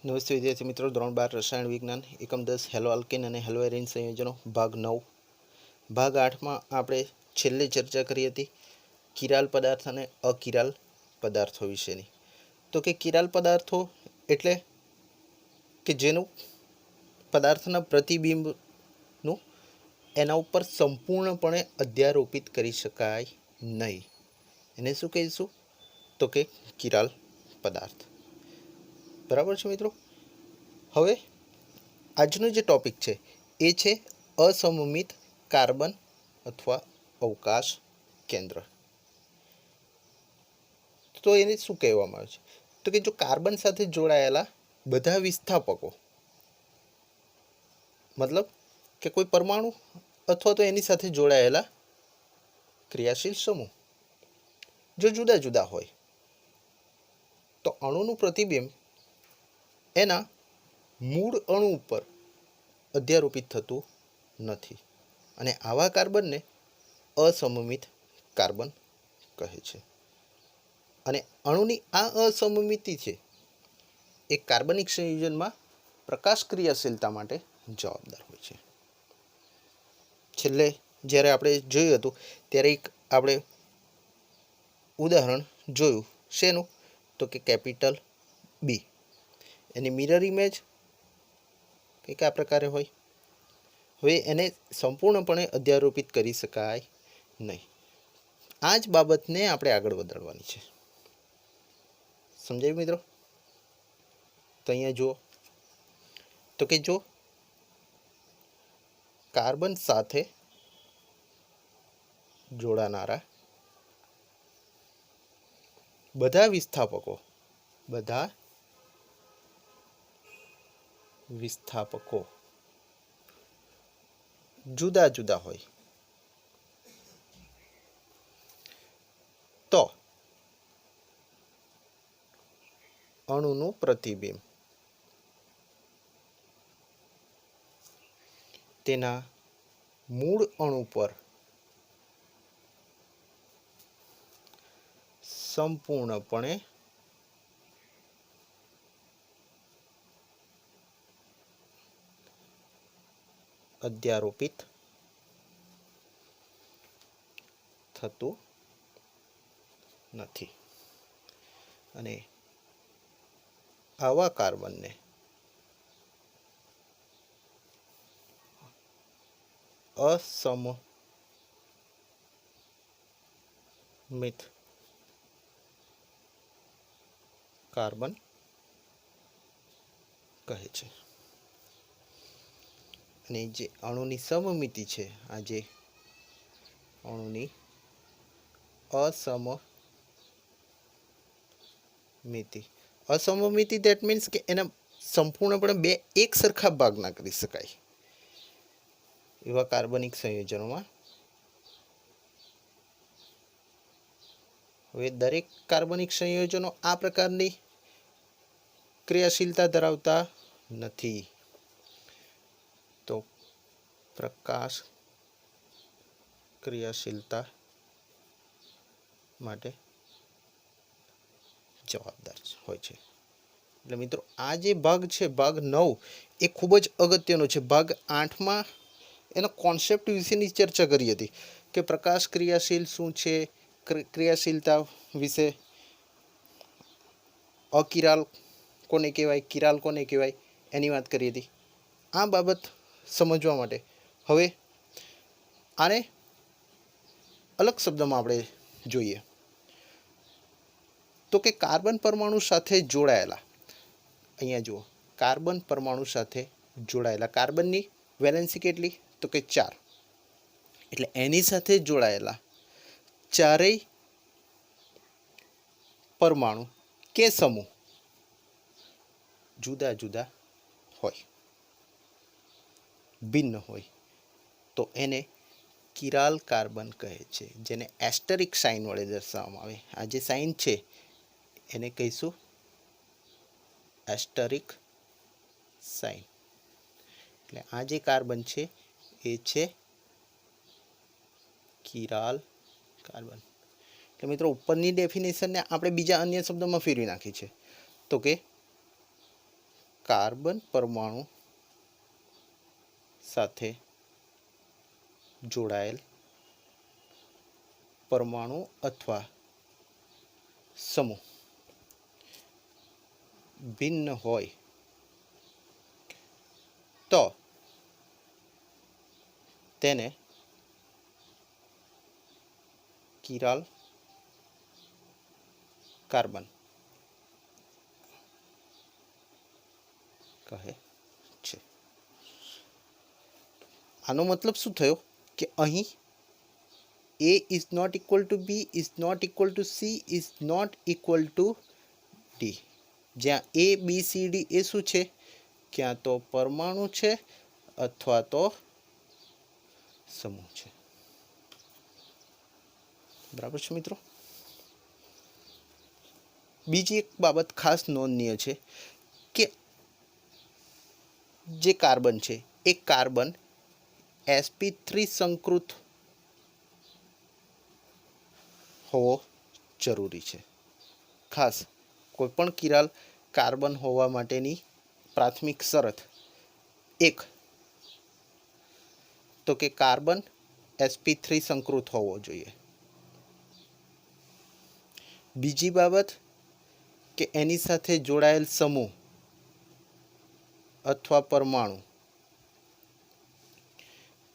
નમસ્તે વિદ્યાર્થી મિત્રો, ધોરણ 12 રસાયણ વિજ્ઞાન એકમ 10 હેલો આલ્કેન અને હેલો એરિન સંયોજનો ભાગ 9. ભાગ 8માં આપણે છેલ્લે ચર્ચા કરી હતી કિરાલ પદાર્થ અને અકિરાલ પદાર્થો વિશેની. તો કે કિરાલ પદાર્થો એટલે કે જેનું પદાર્થના પ્રતિબિંબનું એના ઉપર સંપૂર્ણપણે અધ્યારોપિત કરી શકાય નહીં. એને શું કહીશું? તો કે કિરાલ પદાર્થ. બરાબર છે મિત્રો. હવે આજનો જે ટોપિક છે એ છે અસમમિત કાર્બન અથવા અવકાશ કેન્દ્ર. તો એને શું કહેવામાં આવે છે? તો કે જો કાર્બન સાથે જોડાયેલા બધા વિસ્થાપકો, મતલબ કે કોઈ પરમાણુ અથવા તો એની સાથે જોડાયેલા ક્રિયાશીલ સમૂહ જો જુદા જુદા હોય તો અણુનું પ્રતિબિંબ એના મૂળ અણુ ઉપર અધ્યારોપિત થતું નથી, અને આવા કાર્બનને અસમમિત કાર્બન કહે છે. અને અણુની આ અસમમિતિ છે એ કાર્બનિક સંયોજનમાં પ્રકાશ ક્રિયાશીલતા માટે જવાબદાર હોય છે. છેલ્લે જ્યારે આપણે જોયું હતું ત્યારે એક આપણે ઉદાહરણ જોયું. શેનું? તો કે કેપિટલ બી. એની મિરર ઇમેજ કંઈક આ પ્રકારે હોય. હવે એને સંપૂર્ણપણે અધ્યારોપિત કરી શકાય નહીં. આ જ બાબતને આપણે આગળ વધારવાની છે. સમજાયું મિત્રો? તો અહીંયા જુઓ, તો કે જો કાર્બન સાથે જોડાનારા બધા વિસ્થાપકો જુદા જુદા હોય તો અણુનું પ્રતિબિંબ તેના મૂળ અણુ પર સંપૂર્ણપણે અધ્યારોપિત થતું નથી. અને આવા કાર્બનને અસમમિત કાર્બન કહે છે. અને જે અણુની સમમિતિ છે, આ જે અણુની અસમમિતિ દેટ મીન્સ કે એના સંપૂર્ણપણે બે એક સરખા ભાગ ના કરી શકાય એવા કાર્બનિક સંયોજનોમાં હવે દરેક કાર્બનિક સંયોજનો આ પ્રકારની ક્રિયાશીલતા ધરાવતા નથી. તો પ્રકાશ ક્રિયાશીલતા માટે જવાબદાર હોય છે. એટલે મિત્રો આ જે ભાગ છે, ભાગ 9, એ ખૂબ જ અગત્યનો છે. ભાગ 8માં એનો કોન્સેપ્ટ વિશેની ચર્ચા કરી હતી કે પ્રકાશ ક્રિયાશીલ શું છે, ક્રિયાશીલતા વિશે, અકિરાલ કોને કહેવાય, કિરાલ કોને કહેવાય, એની વાત કરી હતી. આ બાબત સમજવા માટે હવે આને અલગ શબ્દમાં આપણે જોઈએ તો કે કાર્બન પરમાણુ સાથે જોડાયેલા, અહીંયા જુઓ, કાર્બન પરમાણુ સાથે જોડાયેલા, કાર્બનની વેલેન્સી કેટલી? તો કે 4. એટલે એની સાથે જોડાયેલા ચારેય પરમાણુ કે સમૂહ જુદા જુદા હોય, ભિન્ન હોય, તો એને કિરાલ કાર્બન કહે છે, જેને એસ્ટરિક સાઇન વડે દર્શાવવામાં આવે. આ જે સાઇન છે એને કહીશું એસ્ટરિક સાઇન. એટલે આ જે કાર્બન છે એ છે કિરાલ કાર્બન. એટલે મિત્રો ઉપરની ડેફિનેશનને આપણે બીજા અન્ય શબ્દોમાં ફેરવી નાખી છે. તો કે કાર્બન પરમાણુ સાથે જોડાયેલ પરમાણુ અથવા સમૂહ ભિન્ન હોય તો તેને કિરાલ કાર્બન કહે છે. આનો મતલબ શું થયો કે અહીં A is not equal to B is not equal to C is not equal to D. જ્યાં A B C D એ શું છે? ક્યાં તો પરમાણુ છે અથવા તો સમૂહ છે. બરાબર છે મિત્રો. બીજી એક બાબત ખાસ નોંધનીય છે કે જે કાર્બન છે એ કાર્બન sp3 સંકૃત હોવો જરૂરી છે. ખાસ કોઈપણ કિરાલ કાર્બન હોવા માટેની પ્રાથમિક શરત એક તો કે કાર્બન sp3 સંકૃત હોવો જોઈએ. બીજી બાબત કે એની સાથે જોડાયેલ સમૂહ અથવા પરમાણુ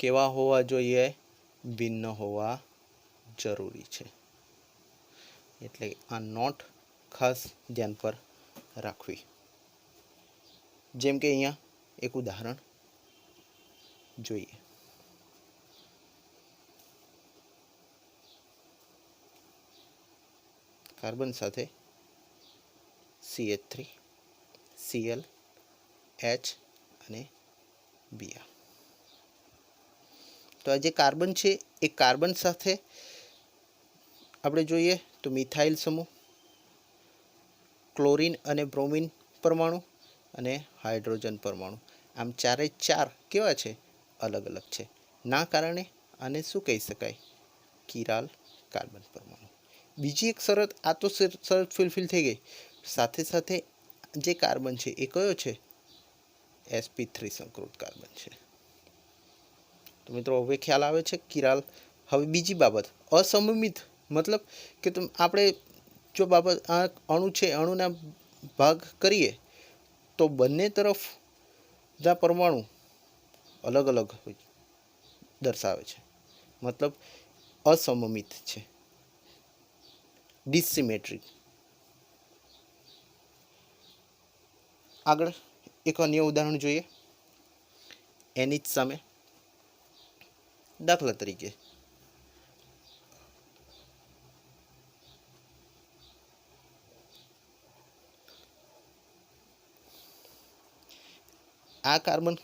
કેવા હોવા જોઈએ? ભિન્ન હોવા જરૂરી છે. એટલે આ નોટ ખાસ ધ્યાન પર રાખવી. જેમ કે અહીંયા એક ઉદાહરણ જોઈએ. કાર્બન સાથે CH3 Cl H અને Br. તો આ જે કાર્બન છે એ કાર્બન સાથે આપણે જોઈએ તો મિથાઇલ સમૂહ, ક્લોરીન અને બ્રોમિન પરમાણુ અને હાઇડ્રોજન પરમાણુ. આમ ચારે ચાર કેવા છે? અલગ અલગ છે. ના કારણે આને શું કહી શકાય? કિરાલ કાર્બન પરમાણુ. બીજી એક શરત, આ તો શરત ફૂલફિલ થઈ ગઈ. સાથે સાથે જે કાર્બન છે એ કયો છે? sp3 સંકૃત કાર્બન છે. તો મિત્રો હવે ખ્યાલ આવે છે કિરાલ. હવે બીજી બાબત, અસમમિત મતલબ કે આપણે જો બાબત આ અણુ છે, અણુના ભાગ કરીએ તો બંને તરફના પરમાણુ અલગ અલગ દર્શાવે છે. મતલબ અસમમિત છે, ડિસિમેટ્રિક. આગળ એક અન્ય ઉદાહરણ જોઈએ એની જ સામે. દાખલા તરીકે આ કાર્બન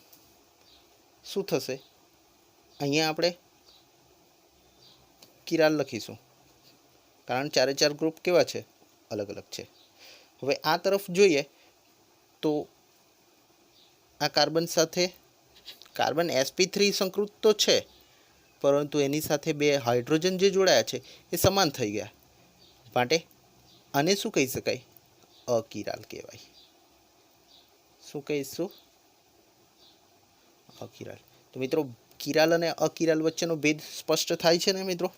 શું થશે? અહીંયા આપણે કિરાલ લખીશું કારણ ચારે ચાર ગ્રુપ કેવા છે? અલગ અલગ છે. હવે આ તરફ જોઈએ તો આ કાર્બન સાથે કાર્બન sp3 સંકૃત તો છે, પરંતુ એની સાથે બે હાઇડ્રોજન જે જોડાયા છે એ સમાન થઈ ગયા. માટે આને શું કહી શકાય? અકિરાલ કહેવાય. શું કહીશું? અકિરાલ. તો મિત્રો કિરાલ અને અકિરાલ વચ્ચેનો ભેદ સ્પષ્ટ થાય છે ને મિત્રો?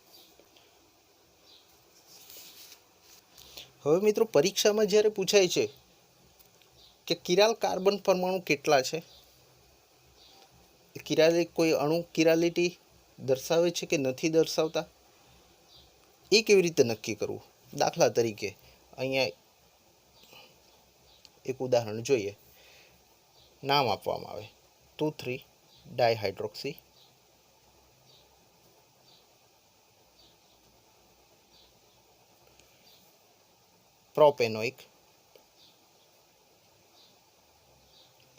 હવે મિત્રો પરીક્ષામાં જ્યારે પૂછાય છે કે કિરાલ કાર્બન પરમાણુ કેટલા છે, કિરાલ કોઈ અણુ કિરાલિટી દર્શાવે છે કે નથી દર્શાવતા, એ કેવી રીતે નક્કી કરવું? દાખલા તરીકે અહીંયા એક ઉદાહરણ જોઈએ. નામ આપવામાં આવે 2,3 ડાયહાઇડ્રોક્સી પ્રોપેનોઇક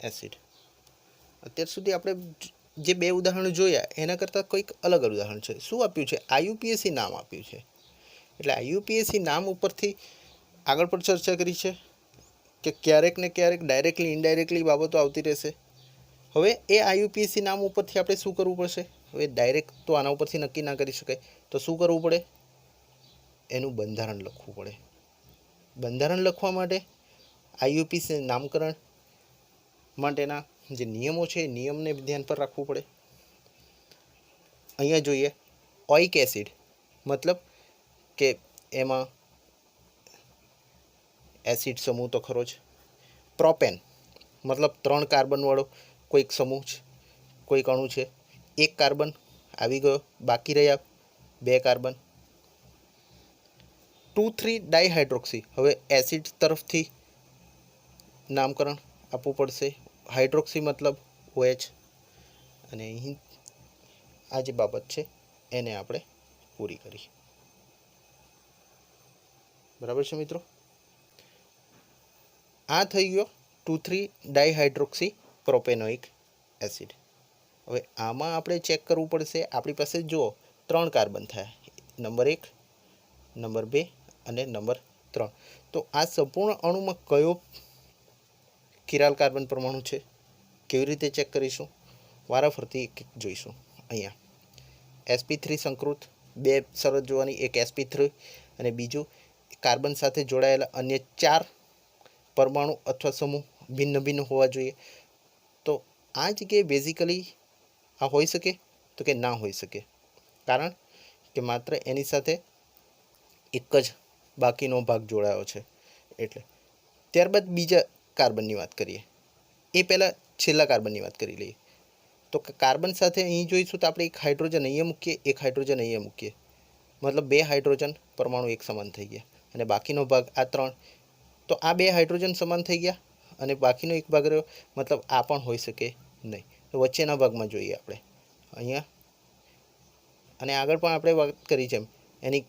એસિડ. અત્યાર સુધી આપણે જે બે ઉદાહરણો જોયા એના કરતાં કોઈક અલગ ઉદાહરણ છે. શું આપ્યું છે? IUPAC નામ આપ્યું છે. એટલે IUPAC નામ ઉપરથી આગળ પણ ચર્ચા કરી છે કે ક્યારેક ને ક્યારેક ડાયરેક્ટલી ઇનડાયરેક્ટલી બાબતો આવતી રહેશે. હવે એ IUPAC નામ ઉપરથી આપણે શું કરવું પડશે? હવે ડાયરેક્ટ તો આના ઉપરથી નક્કી ના કરી શકાય, તો શું કરવું પડે? એનું બંધારણ લખવું પડે. બંધારણ લખવા માટે IUPAC નામકરણ માટેના જે નિયમો છે એ નિયમને ધ્યાન પર રાખવું પડે. અહીંયા જોઈએ ઓઇક એસિડ, મતલબ કે એમાં એસિડ સમૂહ તો ખરો જ. પ્રોપેન મતલબ 3 કાર્બનવાળો કોઈક સમૂહ છે, કોઈક અણુ છે. 1 કાર્બન આવી ગયો, બાકી રહ્યા 2 કાર્બન. 2,3 ડાયહાઇડ્રોક્સી, હવે એસિડ તરફથી નામકરણ આપવું પડશે. હાઇડ્રોક્સી મતલબ OH, અને અહીં આ જે બાબત છે એને આપણે પૂરી કરી. બરાબર છે મિત્રો. આ થઈ ગયો 2,3 ડાયહાઇડ્રોક્સી પ્રોપેનોઇક એસિડ. હવે આમાં આપણે ચેક કરવું પડશે. આપણી પાસે જુઓ 3 કાર્બન થયા, નંબર 1, નંબર 2 અને નંબર 3. તો આ સંપૂર્ણ અણુમાં કયો કિરાલ કાર્બન પરમાણુ છે, કેવી રીતે ચેક કરીશું? વારાફરતી એક જોઈશું. અહીંયા sp3 સંકૃત 2 શરત જોવાની, એક sp3 અને બીજું કાર્બન સાથે જોડાયેલા અન્ય 4 પરમાણુ અથવા સમૂહ ભિન્ન ભિન્ન હોવા જોઈએ. તો આ જગ્યાએ બેઝિકલી આ હોઈ શકે તો કે ના હોઈ શકે, કારણ કે માત્ર એની સાથે એક જ બાકીનો ભાગ જોડાયો છે એટલે. ત્યારબાદ બીજા કાર્બનની વાત કરીએ. એ પહેલાં છેલ્લા કાર્બનની વાત કરી લઈએ. તો કાર્બન સાથે અહીં જોઈશું તો આપણે એક હાઇડ્રોજન અહીંયા મૂકીએ, એક હાઇડ્રોજન અહીંયા મૂકીએ, મતલબ 2 હાઇડ્રોજન પરમાણુ એક સમાન થઈ ગયા, અને બાકીનો ભાગ આ 3. તો આ 2 હાઇડ્રોજન સમાન થઈ ગયા અને બાકીનો એક ભાગ રહ્યો, મતલબ આ પણ હોઈ શકે નહીં. તો વચ્ચેના ભાગમાં જોઈએ આપણે અહીંયા, અને આગળ પણ આપણે વાત કરી છે એની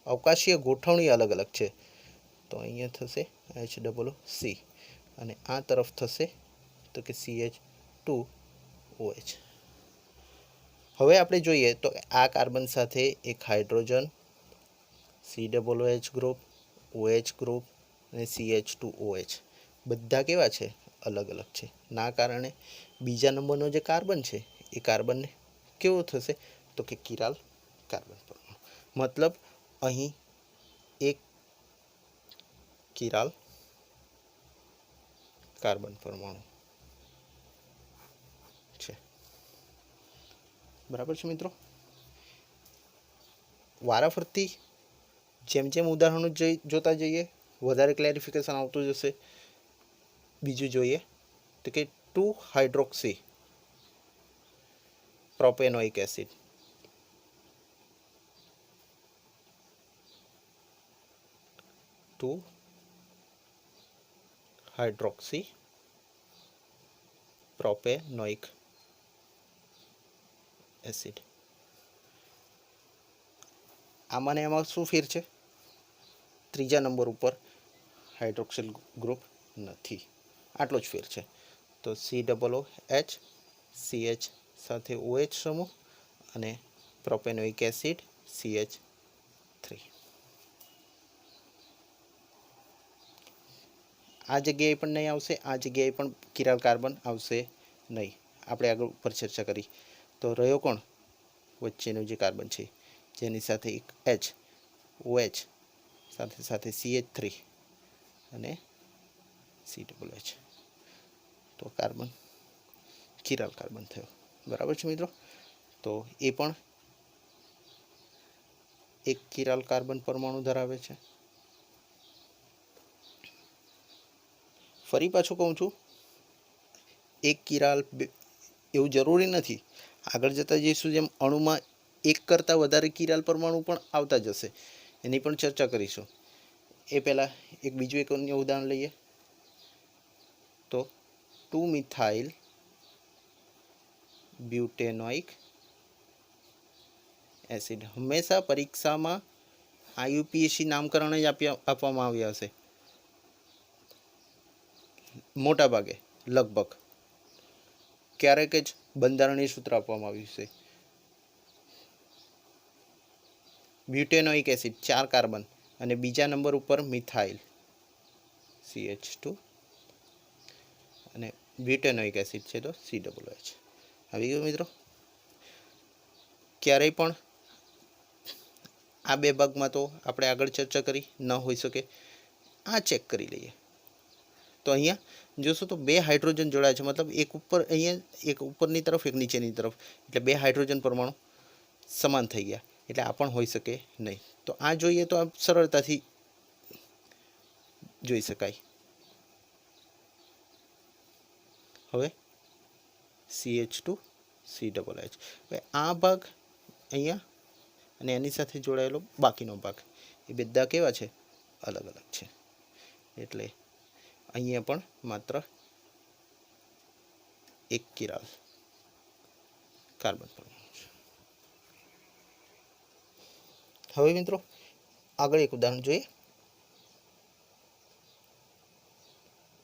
અવકાશીય ગોઠવણી અલગ અલગ છે. તો અહીંયા થશે HCC અને આ તરફ થશે તો કે CH2OH. હવે આપણે જોઈએ તો આ કાર્બન સાથે એક hydrogen, COOH group, OH group અને CH2OH બધા કેવા છે? અલગ અલગ છે. ના કારણે બીજા નંબરનો જે કાર્બન છે એ કાર્બનને કેવો થશે તો કે કિરાલ કાર્બન પરમાણુ. મતલબ અહીં એક કિરાલ કાર્બન પરમાણુ છે. બરાબર છે મિત્રો. વારાફરતી જેમ જેમ ઉદાહરણો જોતા જઈએ વધારે ક્લેરિફિકેશન આવતું જશે. બીજું જોઈએ તો કે 2 hydroxy propanoic acid. Hydroxy propanoic acid. આમાં ને એમાં શું ફેર છે? ત્રીજા નંબર ઉપર હાઇડ્રોક્સિલ ગ્રુપ નથી, આટલો જ ફેર છે. તો COOH, CH સાથે OH સમૂહ અને પ્રોપેનોઇક એસિડ CH3. આ જગ્યાએ પણ નહીં આવશે, આ જગ્યાએ પણ કિરાલ કાર્બન આવશે નહીં. આપણે આગળ ઉપર ચર્ચા કરી. તો રહ્યો કોણ? વચ્ચેનો જે કાર્બન છે જેની સાથે એક OH સાથે સાથે CH3 અને COOH. તો કાર્બન કિરાલ કાર્બન થયો. બરાબર છે મિત્રો. તો એ પણ એક કિરાલ કાર્બન પરમાણુ ધરાવે છે. ફરી પાછું કહું છું, એક કિરાલ એવું જરૂરી નથી. આગળ જતાં જઈશું જેમ અણુમાં એક કરતાં વધારે કિરાલ પરમાણુ પણ આવતા જશે, એની પણ ચર્ચા કરીશું. એ પહેલાં એક બીજું એક અન્ય ઉદાહરણ લઈએ તો 2 મિથાઇલ બ્યુટેનોઇક એસિડ. હંમેશા પરીક્ષામાં IUPAC નામકરણ જ આપવામાં આવ્યા હશે મોટા ભાગે, લગભગ. ક્યારેક જ બંધારણીય સૂત્ર આપવામાં આવ્યું છે. બ્યુટેનોઇક એસિડ 4 કાર્બન અને બીજા નંબર ઉપર મિથાઇલ CH2 અને બ્યુટેનોઇક એસિડ છે તો COOH. આવી ગયું મિત્રો. ક્યારેય પણ આ બે ભાગમાં તો આપણે આગળ ચર્ચા કરી ન હોઈ શકે. આ ચેક કરી લઈએ तो अहींया जोशो तो 2 हाइड्रोजन जोड़ाया है, मतलब एक ऊपर अहींया एक ऊपरनी तरफ एक नीचेनी तरफ, એટલે 2 हाइड्रोजन परमाणु समान થઈ ગયા, એટલે આ પણ હોઈ શકે નહીં। તો આ જોઈએ તો આ સરળતાથી જોઈ શકાય। હવે CH2CH, હવે આ ભાગ અહીંયા અને એની સાથે જોડાયેલો બાકીનો ભાગ એ બધા કેવા છે? અલગ અલગ છે, એટલે અહીંયા પણ માત્ર એક કિરાલ કાર્બન પરમાણુ છે। હવે મિત્રો આગળ એક ઉદાહરણ જોઈએ।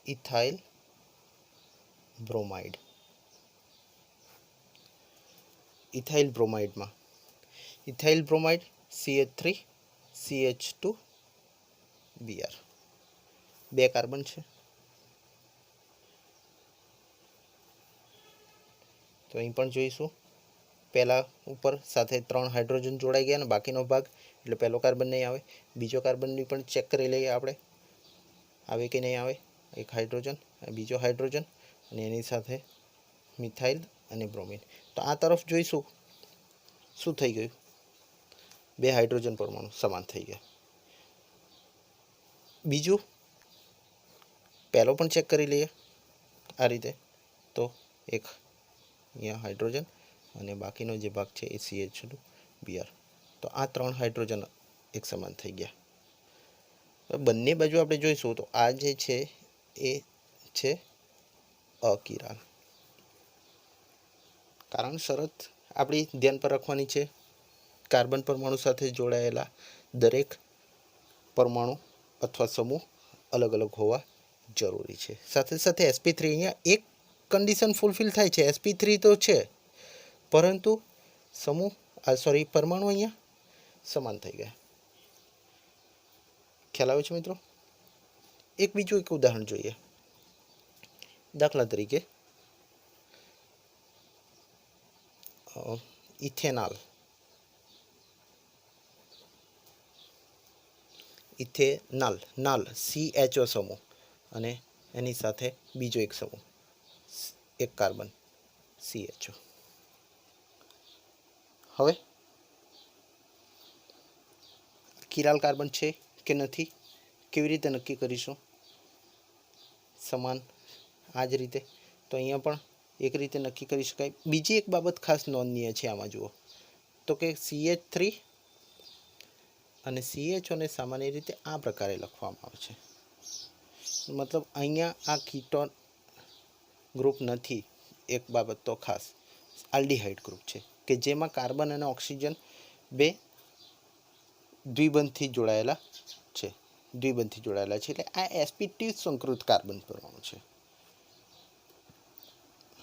Ethyl bromide. ઇથાઇલ બ્રોમાઇડમાં ઇથાઇલ બ્રોમાઇડ CH3CH2Br, 2 કાર્બન છે। તો અહીં પણ જોઈશું પહેલા ઉપર સાથે 3 હાઇડ્રોજન જોડાઈ ગયા અને બાકીનો ભાગ એટલે પહેલો કાર્બન નહીં આવે। બીજો કાર્બનની પણ ચેક કરી લઈએ આપણે, આવે કે નહીં આવે। એક હાઇડ્રોજન, બીજો હાઇડ્રોજન અને એની સાથે મિથાઇલ અને બ્રોમિન। તો આ તરફ જોઈશું શું થઈ ગયું? 2 હાઇડ્રોજન પરમાણુ સમાન થઈ ગયા। બીજું પહેલો પણ ચેક કરી લઈએ આ રીતે, તો એક અહીંયા હાઇડ્રોજન અને બાકીનો જે ભાગ છે એ CH2Br। તો આ 3 હાઇડ્રોજન એક સમાન થઈ ગયા। બંને બાજુ આપણે જોઈશું તો આ જે છે એ છે અકિરાલ। કારણ શરત આપણી ધ્યાન પર રાખવાની છે, કાર્બન પરમાણુ સાથે જોડાયેલા દરેક પરમાણુ અથવા સમૂહ અલગ અલગ હોવા જરૂરી છે। સાથે સાથે sp3 અહીંયા એક કન્ડિશન ફૂલફિલ થાય છે, sp3 તો છે પરંતુ સમૂહ પરમાણુ અહીંયા સમાન થઈ ગયા। ખ્યાલ આવે છે મિત્રો? એક બીજું એક ઉદાહરણ જોઈએ। દાખલા તરીકે ઇથેનોલ નાલ CHO સમૂહ અને એની સાથે બીજો એક સમૂહ એક કાર્બન CHO। હવે કિરાલ કાર્બન છે કે નથી કેવી રીતે નક્કી કરીશું? સમાન આ જ રીતે, તો અહીંયા પણ એક રીતે નક્કી કરી શકાય। બીજી એક બાબત ખાસ નોંધનીય છે આમાં જુઓ તો કે CH3 અને CHOને સામાન્ય રીતે આ પ્રકારે લખવામાં આવે છે, મતલબ અહીંયા આ કીટોન ગ્રુપ નથી। એક બાબત તો ખાસ આલ્ડીહાઇડ ગ્રુપ છે કે જેમાં કાર્બન અને ઓક્સિજન 2 દ્વિબંધથી જોડાયેલા છે, એટલે આ sp2 સંકૃત કાર્બન પરમાણુ છે।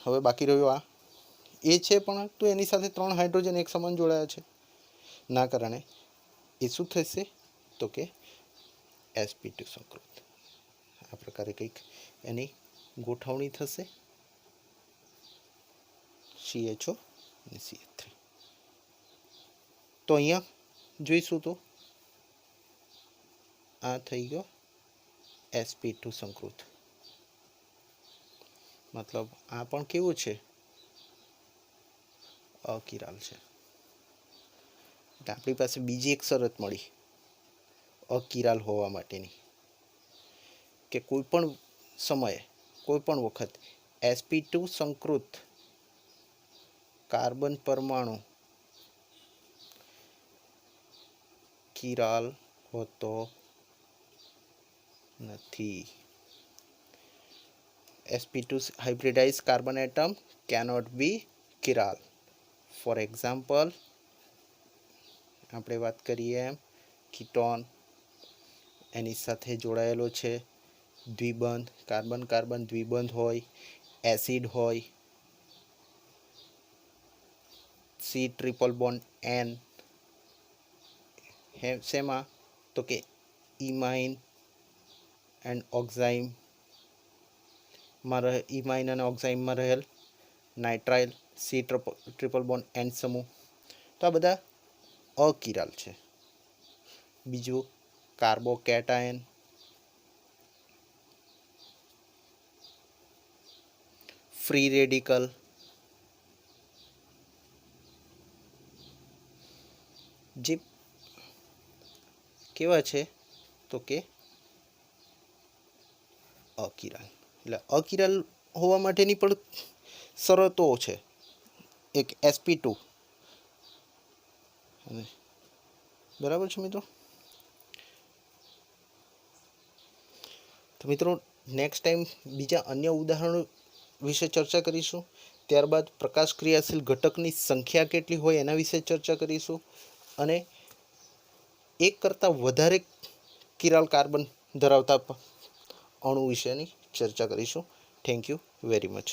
હવે બાકી રહ્યો આ એ છે પણ તો એની સાથે 3 હાઇડ્રોજન એક સમાન જોડાયા છે, ના કારણે એ શું થશે તો કે sp2 સંકૃત। આ પ્રકારે કંઈક એની ગોઠવણી થશે CHO અને CH3। તો અહીંયા જોઈશું તો આ થઈ ગયો sp2 સંકૃત, મતલબ આ પણ કેવું છે? અકિરાલ છે। એટલે આપણી પાસે બીજી એક શરત મળી અકિરાલ હોવા માટેની કે કોઈ પણ સમયે કોઈ પણ વખત sp2 સંકૃત કાર્બન પરમાણુ કિરાલ હોતો નથી। sp2 hybridized carbon atom cannot be chiral। For example આપણે વાત કરીએ એમ કીટોન એની સાથે જોડાયેલો છે દ્વિબંધ, કાર્બન કાર્બન દ્વિબંધ હોય, એસિડ હોય, C ટ્રિપલ બોન્ડ N, શેમાં તો કે ઇમાઇન એન્ડ ઓક્ઝાઇમમાં ઇમાઇન અને ઓક્ઝાઇમમાં રહેલ nitrile C triple bond N સમૂહ। તો આ બધા અકિરાલ છે। બીજું કાર્બોકેટાયન ફ્રી રેડિકલ, જે કેવા છે તો કે અકિરાલ. એટલે અકિરાલ હોવા માટેની પણ શરતો છે. એક sp2, બરાબર છે મિત્રો. તો મિત્રો નેક્સ્ટ ટાઈમ બીજા અન્ય ઉદાહરણો વિશે ચર્ચા કરીશું. ત્યારબાદ પ્રકાશ ક્રિયાશીલ ઘટકની સંખ્યા કેટલી હોય એના વિશે ચર્ચા કરીશું, અને એક કરતાં વધારે કિરાલ કાર્બન ધરાવતા અણુ વિશેની ચર્ચા કરીશું. Thank you very much.